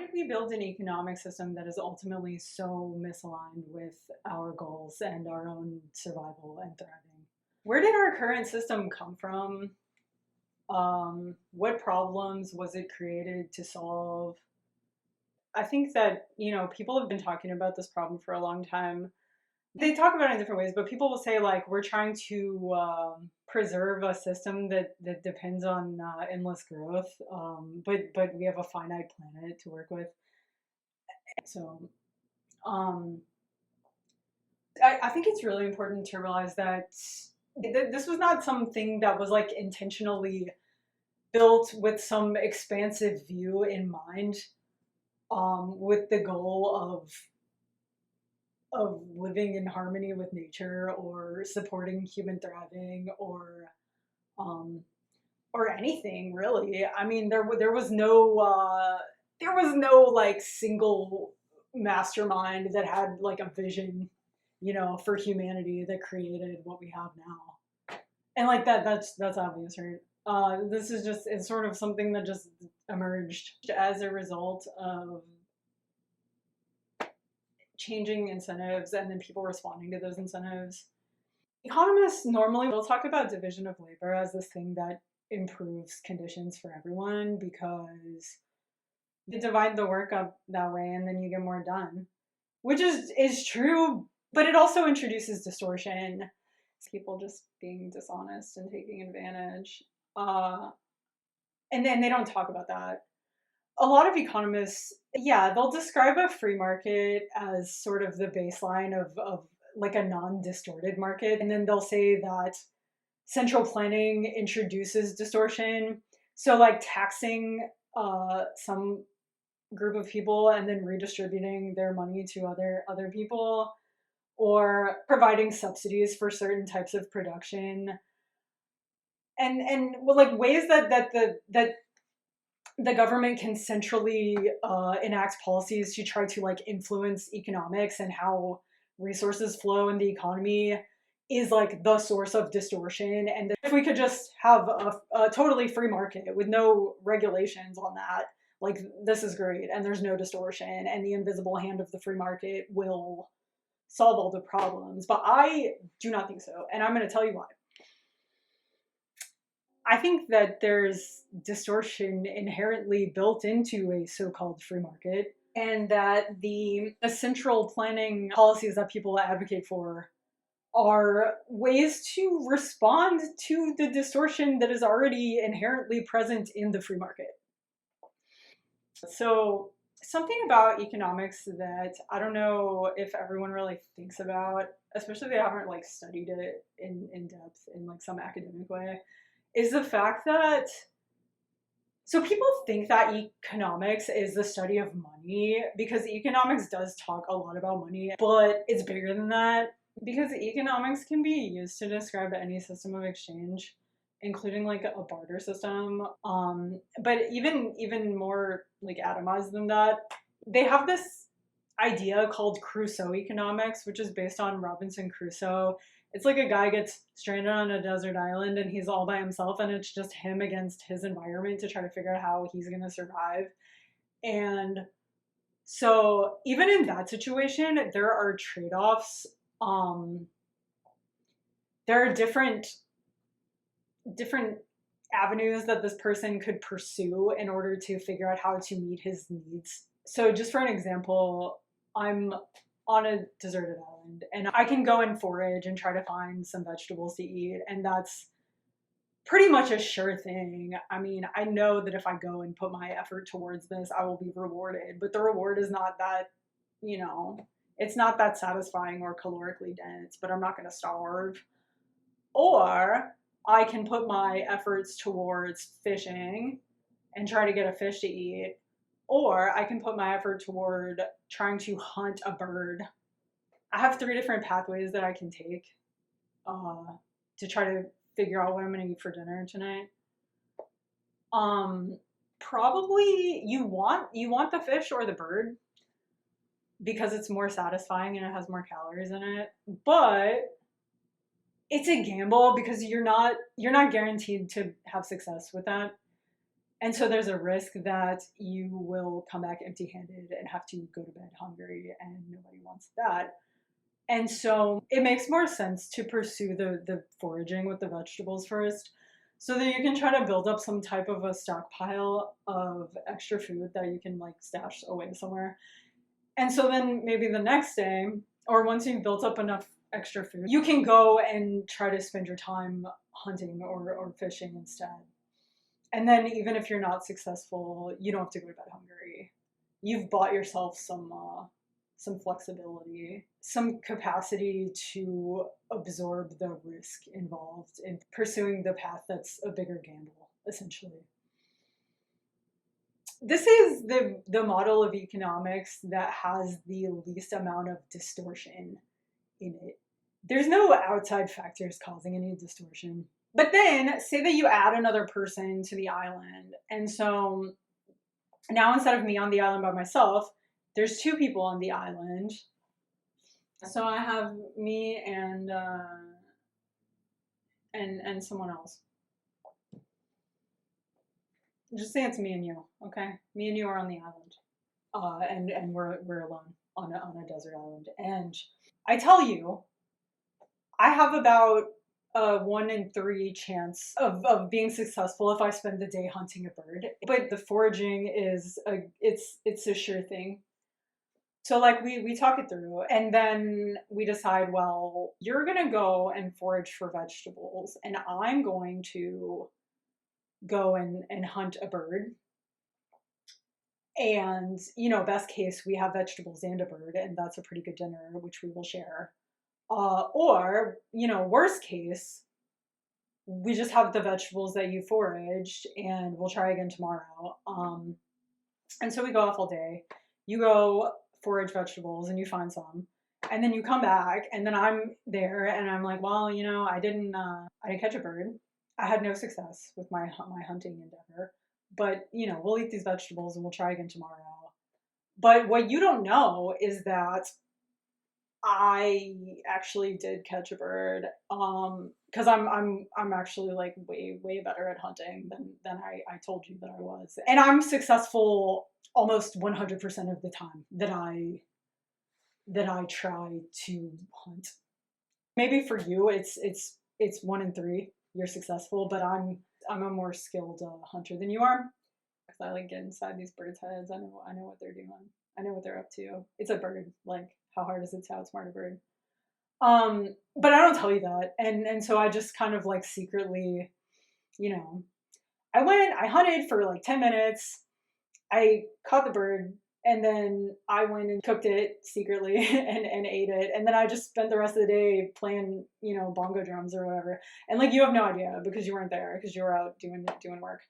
did we build an economic system that is ultimately so misaligned with our goals and our own survival and thriving? Where did our current system come from? What problems was it created to solve? I think that, people have been talking about this problem for a long time. They talk about it in different ways, but people will say, like, we're trying to preserve a system that depends on endless growth, but we have a finite planet to work with. So um, I think it's really important to realize that this was not something that was like intentionally built with some expansive view in mind, with the goal of living in harmony with nature or supporting human thriving um, or anything really. I mean, there was no like single mastermind that had like a vision, for humanity that created what we have now. And like that's obvious, right? This is just it's sort of something that just emerged as a result of changing incentives and then people responding to those incentives. Economists normally will talk about division of labor as this thing that improves conditions for everyone because you divide the work up that way and then you get more done, which is true, but it also introduces distortion. It's people just being dishonest and taking advantage. And then they don't talk about that. A lot of economists, yeah, they'll describe a free market as sort of the baseline of like a non-distorted market. And then they'll say that central planning introduces distortion. So like taxing some group of people and then redistributing their money to other people, or providing subsidies for certain types of production, and well, like ways that the government can centrally enact policies to try to like influence economics and how resources flow in the economy is like the source of distortion. And if we could just have a totally free market with no regulations on that, like this is great and there's no distortion and the invisible hand of the free market will solve all the problems. But I do not think so, and I'm going to tell you why. I think that there's distortion inherently built into a so-called free market, and that the central planning policies that people advocate for are ways to respond to the distortion that is already inherently present in the free market. So something about economics that I don't know if everyone really thinks about, especially if they haven't like studied it in depth in like some academic way, is the fact that so people think that economics is the study of money because economics does talk a lot about money, but it's bigger than that because economics can be used to describe any system of exchange, including like a barter system. But even more like atomized than that, they have this idea called Crusoe economics, which is based on Robinson Crusoe. It's like a guy gets stranded on a desert island and he's all by himself and it's just him against his environment to try to figure out how he's going to survive. And so even in that situation, there are trade-offs. There are different avenues that this person could pursue in order to figure out how to meet his needs. So just for an example, I'm on a deserted island and I can go and forage and try to find some vegetables to eat, and that's pretty much a sure thing. I mean, I know that if I go and put my effort towards this, I will be rewarded, but the reward is not that, it's not that satisfying or calorically dense, but I'm not going to starve. Or I can put my efforts towards fishing and try to get a fish to eat, or I can put my effort toward trying to hunt a bird. I have 3 different pathways that I can take to try to figure out what I'm going to eat for dinner tonight. Probably you want the fish or the bird because it's more satisfying and it has more calories in it, but it's a gamble because you're not guaranteed to have success with that. And so there's a risk that you will come back empty-handed and have to go to bed hungry, and nobody wants that. And so it makes more sense to pursue the foraging with the vegetables first, so that you can try to build up some type of a stockpile of extra food that you can like stash away somewhere. And so then maybe the next day, or once you've built up enough extra food, you can go and try to spend your time hunting or fishing instead. And then even if you're not successful, you don't have to go to bed hungry. You've bought yourself some flexibility, some capacity to absorb the risk involved in pursuing the path that's a bigger gamble, essentially. This is the model of economics that has the least amount of distortion in it. There's no outside factors causing any distortion. But then, say that you add another person to the island, and so now instead of me on the island by myself, there's two people on the island. So I have me and someone else. Just say it's me and you, okay? Me and you are on the island, and we're alone on a desert island. And I tell you, I have about a 1 in 3 chance of being successful if I spend the day hunting a bird. But the foraging is it's a sure thing. So like we talk it through, and then we decide, well, you're gonna go and forage for vegetables, and I'm going to go and hunt a bird. And, you know, best case, we have vegetables and a bird, and that's a pretty good dinner, which we will share. Or, you know, worst case, we just have the vegetables that you foraged, and we'll try again tomorrow. And so we go off all day. You go forage vegetables, and you find some, and then you come back, and then I'm there, and I'm like, well, you know, I didn't catch a bird. I had no success with my hunting endeavor, but you know, we'll eat these vegetables and we'll try again tomorrow. But what you don't know is that I actually did catch a bird, because I'm actually like way better at hunting than I told you that I was, and I'm successful almost 100% of the time that I try to hunt. Maybe for you it's 1 in 3 you're successful, but I'm a more skilled hunter than you are, because I like get inside these birds' heads. I know what they're doing. I know what they're up to. It's a bird. Like, how hard is it to outsmart a bird? But I don't tell you that, and so I just kind of like secretly, you know, I hunted for like 10 minutes. I caught the bird, and then I went and cooked it secretly and ate it. And then I just spent the rest of the day playing, you know, bongo drums or whatever. And like, you have no idea because you weren't there, because you were out doing work.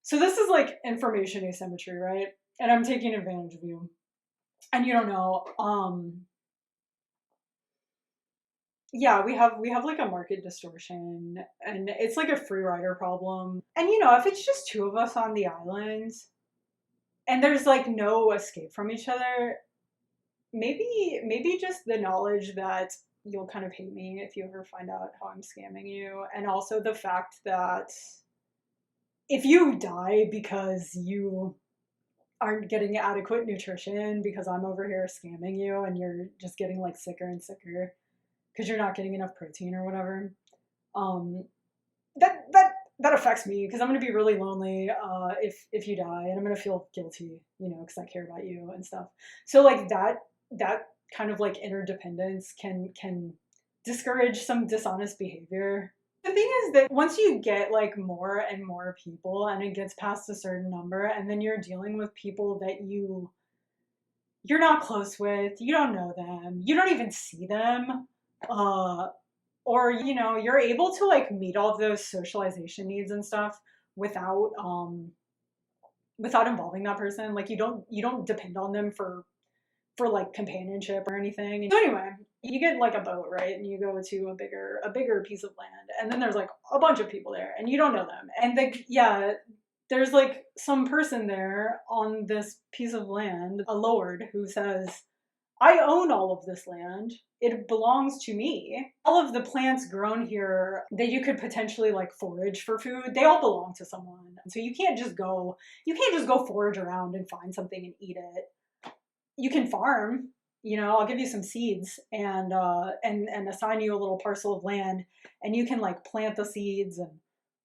So this is like information asymmetry, right? And I'm taking advantage of you. And you don't know. Yeah, we have like a market distortion, and it's like a free rider problem. And you know, if it's just two of us on the island, and there's like no escape from each other, maybe just the knowledge that you'll kind of hate me if you ever find out how I'm scamming you, and also the fact that if you die because you aren't getting adequate nutrition because I'm over here scamming you, and you're just getting like sicker and sicker because you're not getting enough protein or whatever, that affects me, because I'm going to be really lonely if you die, and I'm going to feel guilty, you know, because I care about you and stuff. So like that kind of like interdependence can discourage some dishonest behavior. The thing is that once you get like more and more people, and it gets past a certain number, and then you're dealing with people that you're not close with, you don't know them, you don't even see them, or you know, you're able to like meet all of those socialization needs and stuff without involving that person. Like, you don't depend on them for like companionship or anything. So anyway, you get like a boat, right? And you go to a bigger piece of land, and then there's like a bunch of people there, and you don't know them. And there's like some person there on this piece of land, a lord, who says, I own all of this land. It belongs to me. All of the plants grown here that you could potentially like forage for food, they all belong to someone. And so you can't just go forage around and find something and eat it. You can farm, I'll give you some seeds and assign you a little parcel of land, and you can like plant the seeds and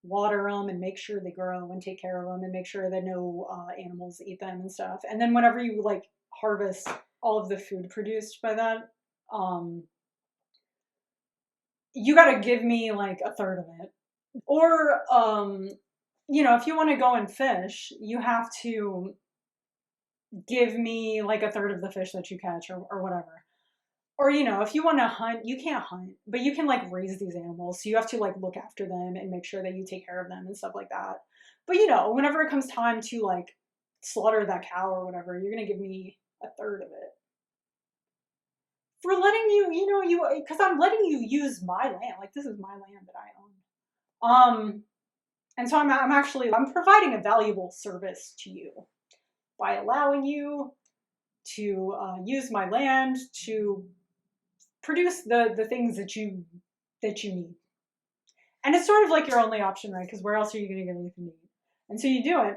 water them and make sure they grow and take care of them and make sure that no animals eat them and stuff. And then whenever you like harvest all of the food produced by that, you got to give me like a third of it. Or if you want to go and fish, you have to give me like a third of the fish that you catch, or whatever. Or if you want to hunt, you can't hunt, but you can like raise these animals, so you have to like look after them and make sure that you take care of them and stuff like that. But whenever it comes time to like slaughter that cow or whatever, you're gonna give me a third of it for letting because I'm letting you use my land. Like, this is my land that I own. And so I'm providing a valuable service to you by allowing you to use my land to produce the things that you need. And it's sort of like your only option, right? Because where else are you going to get anything to eat? And so you do it.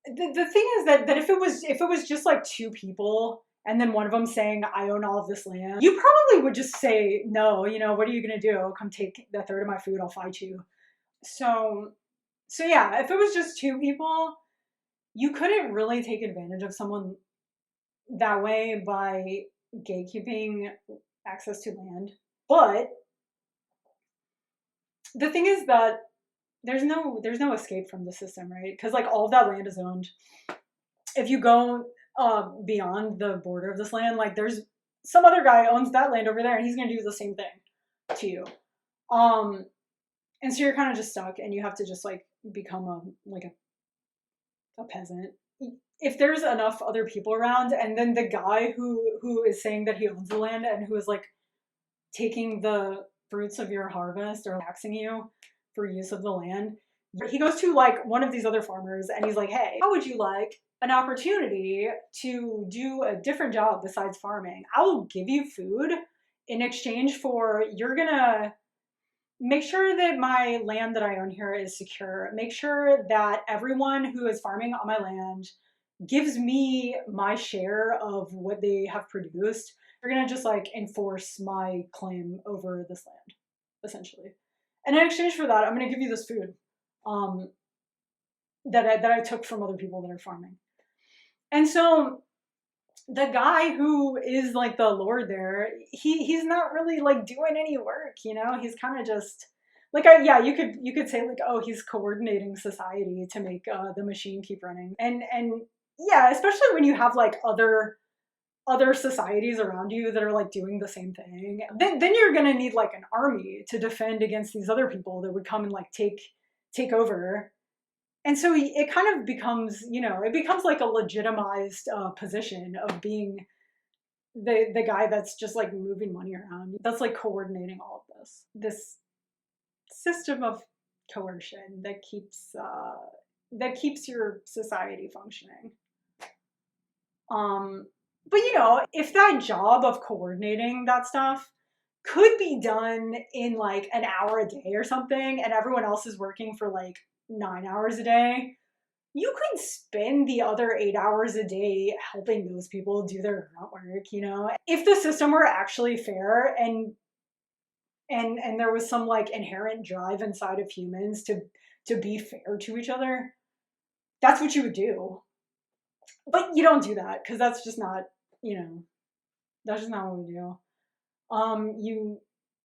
The thing is that if it was just like two people and then one of them saying, I own all of this land, you probably would just say, no, what are you going to do? Come take the third of my food, I'll fight you. So yeah, if it was just two people, you couldn't really take advantage of someone that way by gatekeeping access to land. But the thing is that there's no escape from the system, right? Because like all of that land is owned. If you go beyond the border of this land, like there's some other guy owns that land over there, and he's gonna do the same thing to you. And so you're kind of just stuck, and you have to just like become a peasant. If there's enough other people around, and then the guy who is saying that he owns the land and who is like taking the fruits of your harvest or taxing you for use of the land, he goes to like one of these other farmers and he's like, hey, how would you like an opportunity to do a different job besides farming? I will give you food in exchange for you're gonna make sure that my land that I own here is secure. Make sure that everyone who is farming on my land gives me my share of what they have produced. You're gonna just like enforce my claim over this land, essentially. And in exchange for that, I'm gonna give you this food that I took from other people that are farming. And so the guy who is like the lord there, he's not really like doing any work, he's kind of just like, you could say like, oh, he's coordinating society to make the machine keep running. And yeah, especially when you have like other societies around you that are like doing the same thing, then you're gonna need like an army to defend against these other people that would come and like take over. And so it kind of becomes, it becomes like a legitimized position of being the guy that's just like moving money around, that's like coordinating all of this system of coercion that keeps your society functioning. But if that job of coordinating that stuff could be done in like an hour a day or something, and everyone else is working for like 9 hours a day, you could spend the other 8 hours a day helping those people do their grunt work, If the system were actually fair and there was some like inherent drive inside of humans to be fair to each other, that's what you would do. But you don't do that, because that's just not, that's just not what we do.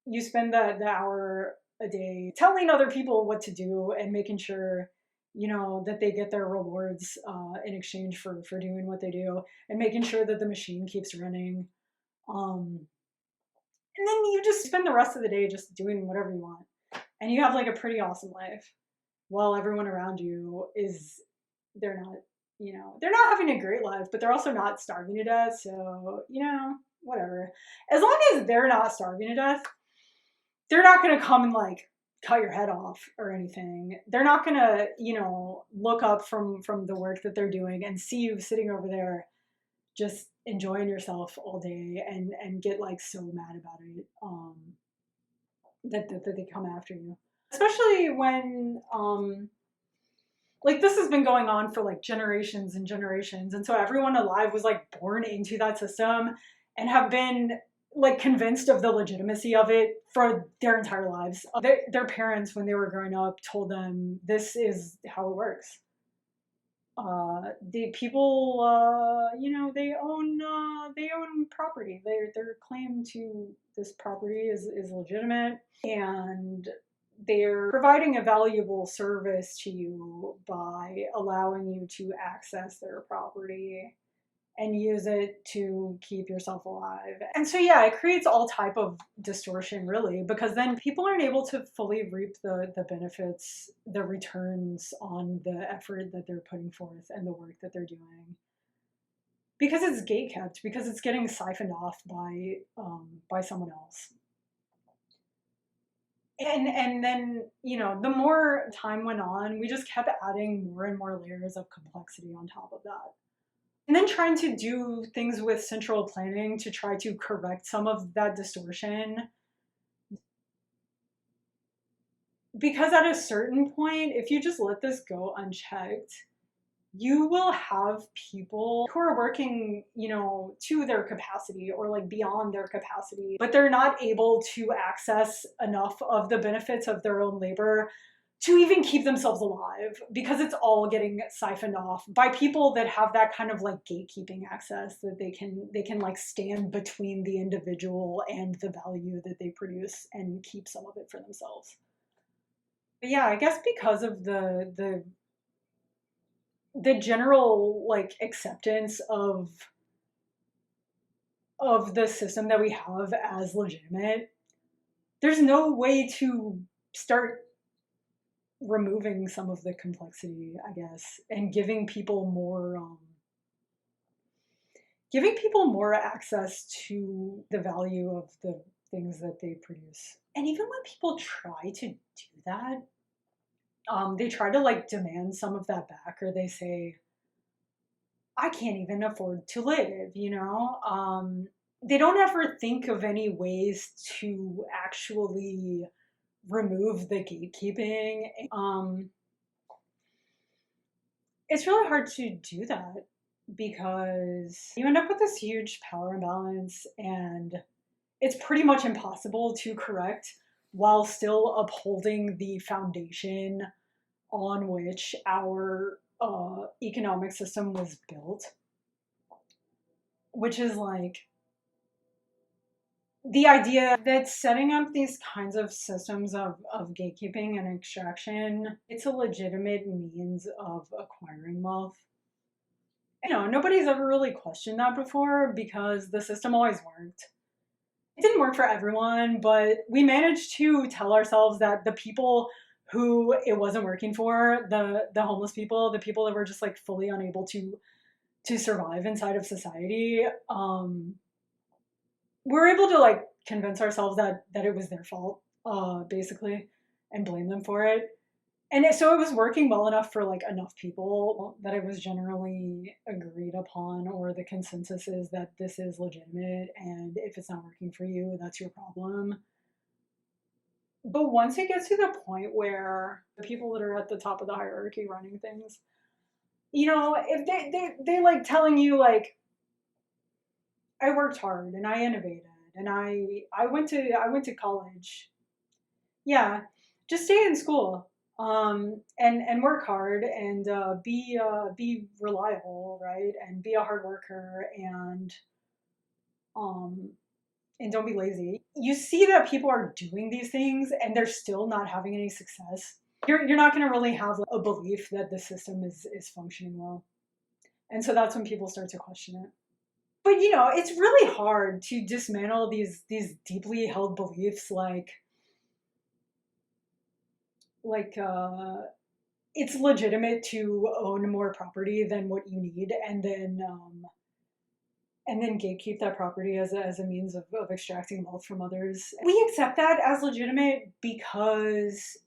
You spend the hour a day telling other people what to do and making sure, that they get their rewards in exchange for doing what they do, and making sure that the machine keeps running. And then you just spend the rest of the day just doing whatever you want. And you have like a pretty awesome life, while everyone around you they're not having a great life, but they're also not starving to death. So, whatever. As long as they're not starving to death, they're not going to come and like cut your head off or anything. They're not going to, look up from the work that they're doing and see you sitting over there just enjoying yourself all day and get like so mad about it, that they come after you. Especially when like this has been going on for like generations and generations, and so everyone alive was like born into that system and have been like convinced of the legitimacy of it for their entire lives. Their parents, when they were growing up, told them this is how it works. The people, you know, they own property. Their claim to this property is legitimate, and they're providing a valuable service to you by allowing you to access their property and use it to keep yourself alive. And so yeah, it creates all type of distortion, really, because then people aren't able to fully reap the benefits, the returns on the effort that they're putting forth and the work that they're doing, because it's gatekept, because it's getting siphoned off by someone else. And then, you know, the more time went on, we just kept adding more and more layers of complexity on top of that. And then trying to do things with central planning to try to correct some of that distortion. Because at a certain point, if you just let this go unchecked, you will have people who are working, you know, to their capacity or like beyond their capacity, but they're not able to access enough of the benefits of their own labor to even keep themselves alive, because it's all getting siphoned off by people that have that kind of like gatekeeping access, that they can like stand between the individual and the value that they produce and keep some of it for themselves. But yeah, I guess because of the general like acceptance of the system that we have as legitimate, there's no way to start removing some of the complexity, I guess, and giving people more access to the value of the things that they produce. And even when people try to do that, they try to like demand some of that back, or they say, I can't even afford to live, you know? They don't ever think of any ways to actually remove the gatekeeping. It's really hard to do that because you end up with this huge power imbalance, and it's pretty much impossible to correct while still upholding the foundation on which our economic system was built, which is like the idea that setting up these kinds of systems of gatekeeping and extraction, it's a legitimate means of acquiring wealth. You know, nobody's ever really questioned that before because the system always worked. It didn't work for everyone, but we managed to tell ourselves that the people who it wasn't working for, the homeless people, the people that were just like fully unable to survive inside of society, we're able to like convince ourselves that it was their fault, basically, and blame them for it. And so it was working well enough for like enough people that it was generally agreed upon, or the consensus is that this is legitimate, and if it's not working for you, that's your problem. But once it gets to the point where the people that are at the top of the hierarchy running things, you know, if they like telling you like, I worked hard and I innovated and I went to college. Yeah, just stay in school, and work hard, and be reliable, right? And be a hard worker, um, and don't be lazy. You see that people are doing these things and they're still not having any success. You're not going to really have a belief that the system is functioning well, and so that's when people start to question it. But you know, it's really hard to dismantle these deeply held beliefs, like it's legitimate to own more property than what you need, and then gatekeep that property as a means of extracting wealth from others. We accept that as legitimate because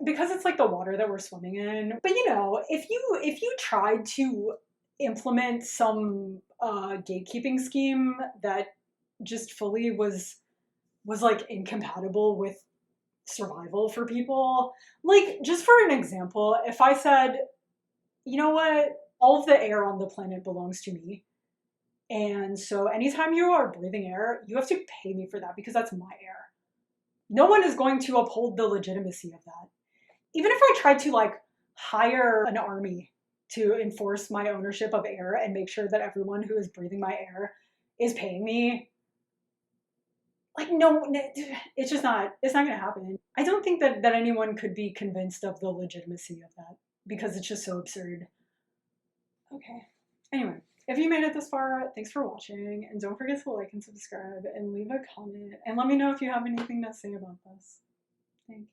it's like the water that we're swimming in. But you know, if you tried to implement some gatekeeping scheme that just fully was like incompatible with survival for people. Like, just for an example, if I said, you know what, all of the air on the planet belongs to me, and so anytime you are breathing air, you have to pay me for that because that's my air. No one is going to uphold the legitimacy of that. Even if I tried to like hire an army to enforce my ownership of air and make sure that everyone who is breathing my air is paying me, like, no, it's just not, it's not gonna happen. I don't think that anyone could be convinced of the legitimacy of that because it's just so absurd. Okay. Anyway, if you made it this far, thanks for watching, and don't forget to like and subscribe and leave a comment and let me know if you have anything to say about this. Thanks.